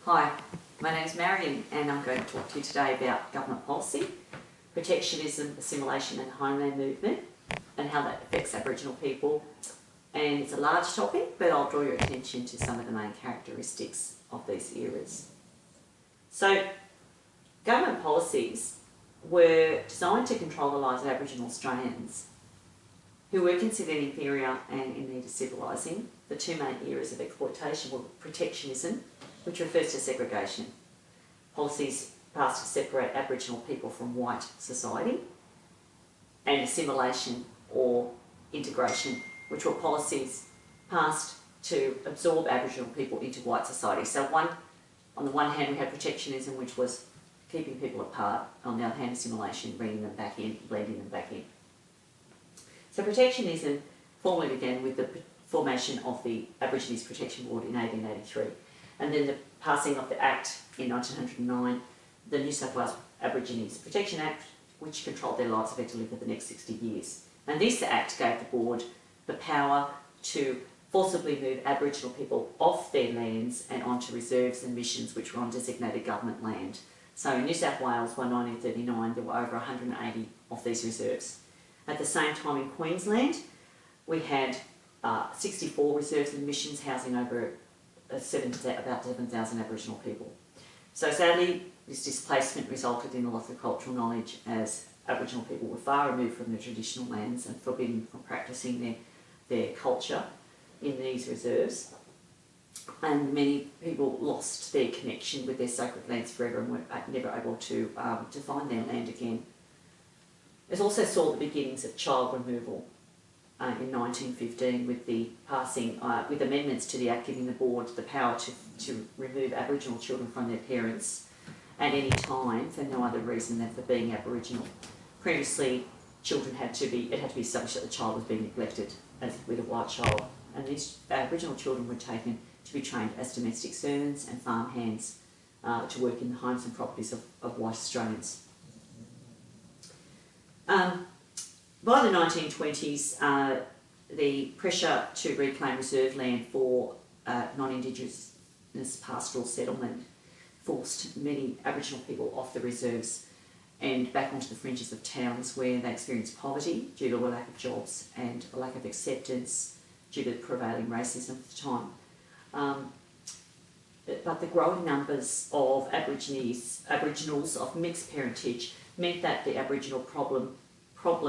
Hi, my name is Marion and I'm going to talk to you today about government policy, protectionism, assimilation and homeland movement and how that affects Aboriginal people. And it's a large topic, but I'll draw your attention to some of the main characteristics of these eras. So, government policies were designed to control the lives of Aboriginal Australians who were considered inferior and in need of civilising. The two main eras of exploitation were protectionism, which refers to segregation, policies passed to separate Aboriginal people from white society, and assimilation or integration, which were policies passed to absorb Aboriginal people into white society. So on the one hand we had protectionism, which was keeping people apart, on the other hand assimilation, bringing them back in, blending them back in. So protectionism formally began with the formation of the Aborigines Protection Board in 1883, and then the passing of the Act in 1909, the New South Wales Aborigines Protection Act, which controlled their lives effectively for the next 60 years. And this Act gave the board the power to forcibly move Aboriginal people off their lands and onto reserves and missions which were on designated government land. So in New South Wales by 1939 there were over 180 of these reserves. At the same time in Queensland we had 64 reserves and missions housing over about 7,000 Aboriginal people. So sadly this displacement resulted in a loss of cultural knowledge, as Aboriginal people were far removed from their traditional lands and forbidden from practising their culture in these reserves. And many people lost their connection with their sacred lands forever and were never able to find their land again. It also saw the beginnings of child removal in 1915 with the passing, with amendments to the Act giving the board the power to remove Aboriginal children from their parents at any time for no other reason than for being Aboriginal. Previously, it had to be established that the child was being neglected as with a white child, and these Aboriginal children were taken to be trained as domestic servants and farm hands to work in the homes and properties of white Australians. By the 1920s, the pressure to reclaim reserve land for non-Indigenous pastoral settlement forced many Aboriginal people off the reserves and back onto the fringes of towns where they experienced poverty due to a lack of jobs and a lack of acceptance due to the prevailing racism at the time. But the growing numbers of Aboriginals of mixed parentage meant that the Aboriginal problem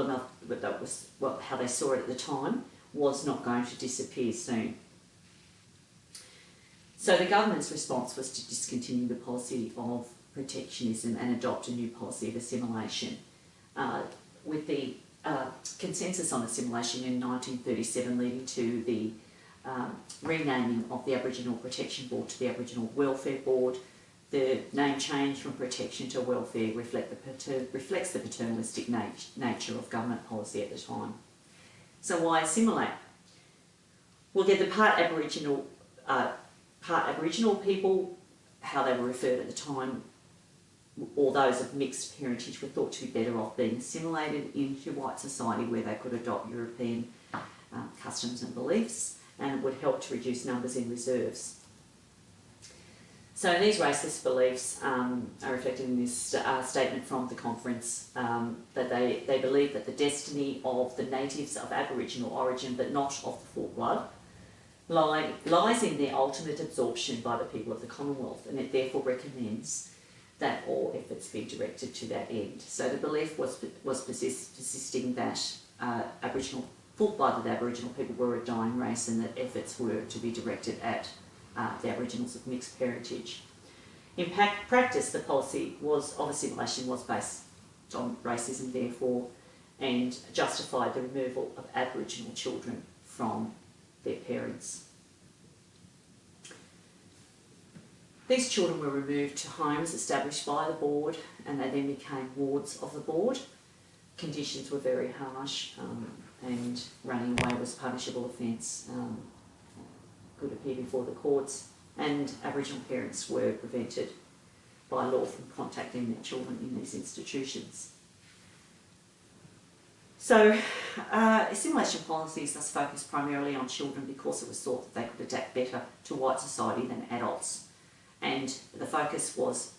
of that was how they saw it at the time was not going to disappear soon. So the government's response was to discontinue the policy of protectionism and adopt a new policy of assimilation. With the consensus on assimilation in 1937 leading to the renaming of the Aboriginal Protection Board to the Aboriginal Welfare Board, the name change from protection to welfare reflects the paternalistic nature of government policy at the time. So why assimilate? Well, they're the part Aboriginal people, how they were referred at the time, or those of mixed parentage were thought to be better off being assimilated into white society where they could adopt European customs and beliefs, and it would help to reduce numbers in reserves. So these racist beliefs are reflected in this statement from the conference, that they believe that the destiny of the natives of Aboriginal origin, but not of the full blood, lies in their ultimate absorption by the people of the Commonwealth, and it therefore recommends that all efforts be directed to that end. So the belief was persisting that full-blooded Aboriginal people were a dying race and that efforts were to be directed at the Aboriginals of mixed parentage. In practice, the policy of assimilation was based on racism, therefore, and justified the removal of Aboriginal children from their parents. These children were removed to homes established by the board, and they then became wards of the board. Conditions were very harsh, and running away was a punishable offence. Could appear before the courts, and Aboriginal parents were prevented by law from contacting their children in these institutions. So assimilation policies thus focused primarily on children because it was thought that they could adapt better to white society than adults, and and the focus was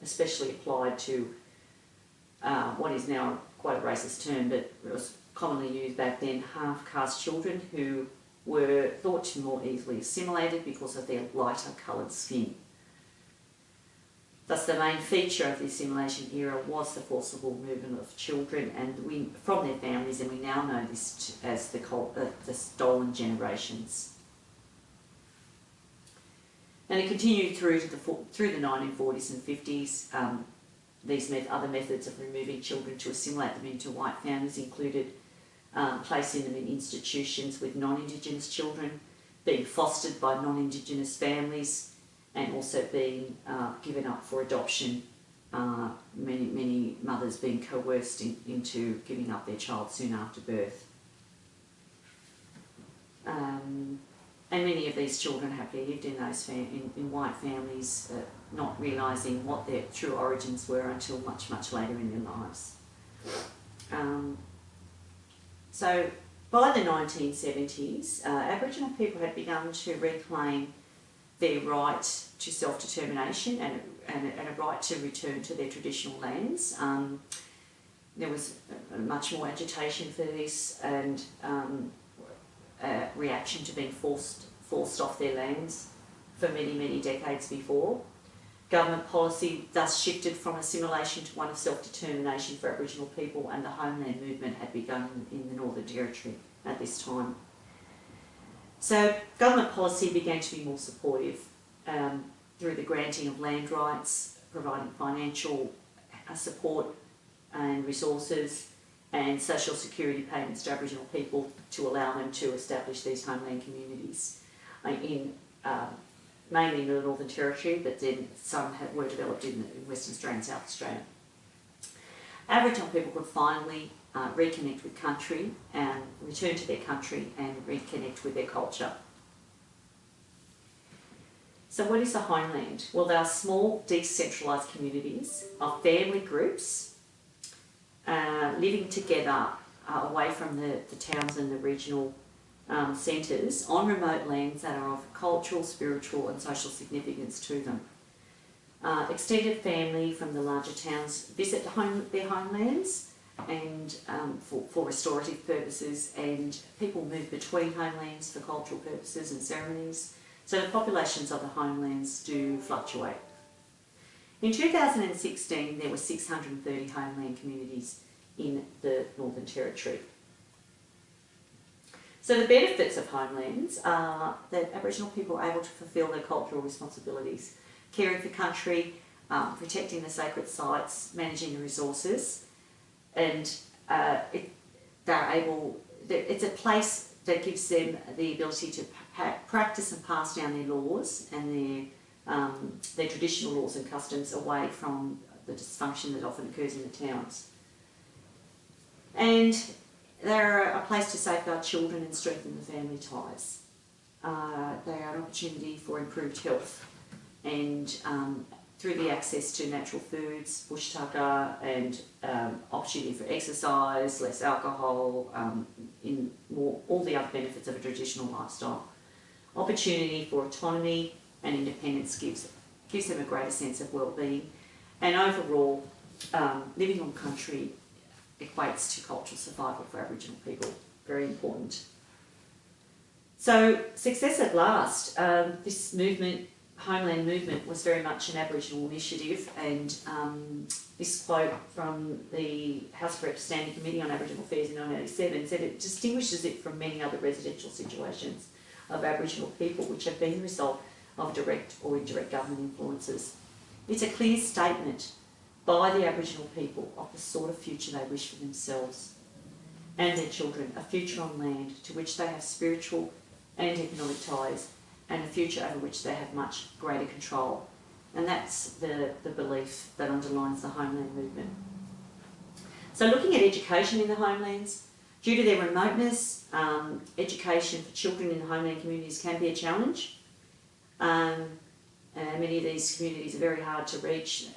especially applied to what is now quite a racist term, but it was commonly used back then, half-caste children who were thought to be more easily assimilated because of their lighter coloured skin. Thus, the main feature of the assimilation era was the forcible movement of children from their families, and we now know this as the stolen generations. And it continued through the 1940s and 50s. These other methods of removing children to assimilate them into white families included placing them in institutions with non-Indigenous children, being fostered by non-Indigenous families, and also being given up for adoption, many mothers being coerced into giving up their child soon after birth. And many of these children happily lived in those in white families, not realising what their true origins were until much, much later in their lives. So by the 1970s, Aboriginal people had begun to reclaim their right to self-determination and a right to return to their traditional lands. There was much more agitation for this, and reaction to being forced off their lands for many, many decades before. Government policy thus shifted from assimilation to one of self-determination for Aboriginal people, and the homeland movement had begun in the Northern Territory at this time. So government policy began to be more supportive through the granting of land rights, providing financial support and resources, and social security payments to Aboriginal people to allow them to establish these homeland communities mainly in the Northern Territory, but then some were developed in Western Australia and South Australia. Aboriginal people could finally reconnect with country and return to their country and reconnect with their culture. So what is the homeland? Well, they are small, decentralised communities of family groups living together away from the towns and the regional centres on remote lands that are of cultural, spiritual and social significance to them. Extended family from the larger towns visit their homelands and for restorative purposes, and people move between homelands for cultural purposes and ceremonies. So the populations of the homelands do fluctuate. In 2016, there were 630 homeland communities in the Northern Territory. So the benefits of homelands are that Aboriginal people are able to fulfil their cultural responsibilities, caring for country, protecting the sacred sites, managing the resources, and it's a place that gives them the ability to practice and pass down their laws and their traditional laws and customs away from the dysfunction that often occurs in the towns. And they're a place to safeguard children and strengthen the family ties. They are an opportunity for improved health and through the access to natural foods, bush tucker, and opportunity for exercise, less alcohol, all the other benefits of a traditional lifestyle. Opportunity for autonomy and independence gives them a greater sense of well-being, and overall, living on country equates to cultural survival for Aboriginal people. Very important. So, success at last. This movement, homeland movement, was very much an Aboriginal initiative, and this quote from the House of Reps Standing Committee on Aboriginal Affairs in 1987 said it distinguishes it from many other residential situations of Aboriginal people which have been the result of direct or indirect government influences. It's a clear statement by the Aboriginal people of the sort of future they wish for themselves and their children, a future on land to which they have spiritual and economic ties, and a future over which they have much greater control. And that's the belief that underlines the homeland movement. So looking at education in the homelands, due to their remoteness, education for children in the homeland communities can be a challenge. Many of these communities are very hard to reach,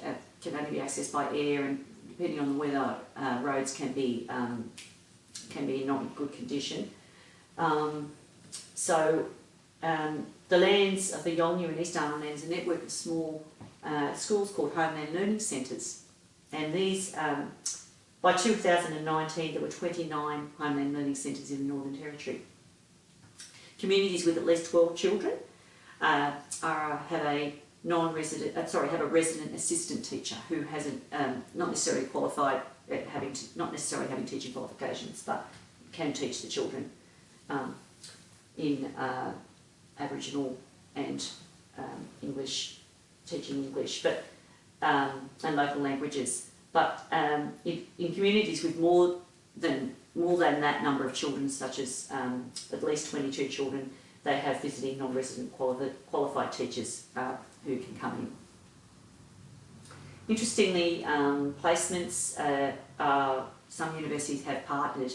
can only be accessed by air, and depending on the weather, roads can be in not good condition. the lands of the Yolngu and East Arnhem Land is a network of small schools called Homeland Learning Centres. And these, by 2019, there were 29 Homeland Learning Centres in the Northern Territory. Communities with at least 12 children have a resident assistant teacher who hasn't not necessarily qualified, not necessarily having teaching qualifications, but can teach the children in Aboriginal and English, teaching English, but and local languages. But in communities with more than that number of children, such as at least 22 children, they have visiting non-resident qualified teachers who can come in. Interestingly, placements, some universities have partnered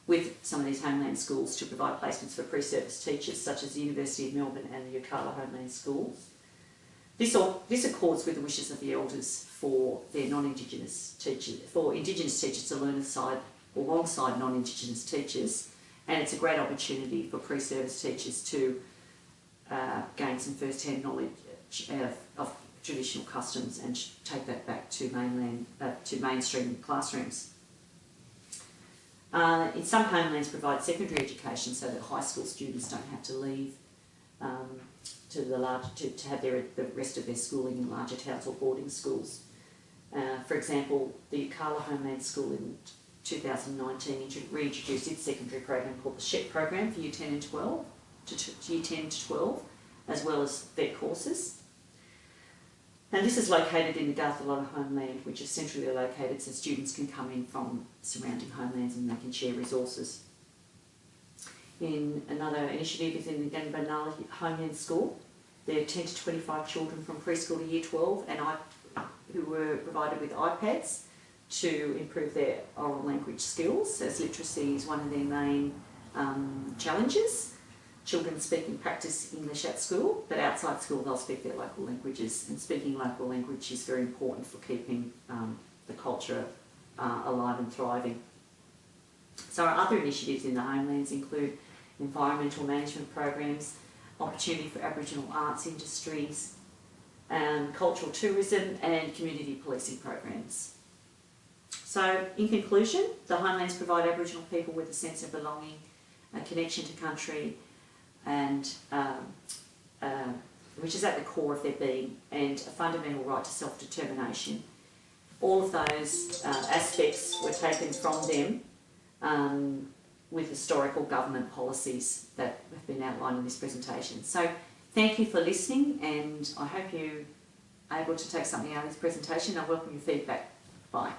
with some of these homeland schools to provide placements for pre-service teachers, such as the University of Melbourne and the Yirrkala Homeland Schools. This accords with the wishes of the elders for their non-Indigenous teachers, for Indigenous teachers to learn alongside non-Indigenous teachers, and it's a great opportunity for pre-service teachers to gain some first-hand knowledge of traditional customs and take that back to mainstream classrooms. In some homelands provide secondary education so that high school students don't have to leave to have the rest of their schooling in larger towns or boarding schools. For example, the Yirrkala Homeland School in 2019 reintroduced its secondary program called the SHEP program for Year 10 and 12, Year 10 to 12, as well as vet courses. And this is located in the Garthalona homeland, which is centrally located so students can come in from surrounding homelands and they can share resources. In another initiative is in the Ganbanala Homeland School. There are 10 to 25 children from preschool to Year 12 who were provided with iPads to improve their oral language skills, as literacy is one of their main challenges. Children speak and practice English at school, but outside school they'll speak their local languages, and speaking local language is very important for keeping the culture alive and thriving. So our other initiatives in the homelands include environmental management programs, opportunity for Aboriginal arts industries, cultural tourism and community policing programs. So in conclusion, the homelands provide Aboriginal people with a sense of belonging, a connection to country, and which is at the core of their being, and a fundamental right to self-determination. All of those aspects were taken from them with historical government policies that have been outlined in this presentation. So thank you for listening, and I hope you're able to take something out of this presentation. I welcome your feedback. Bye.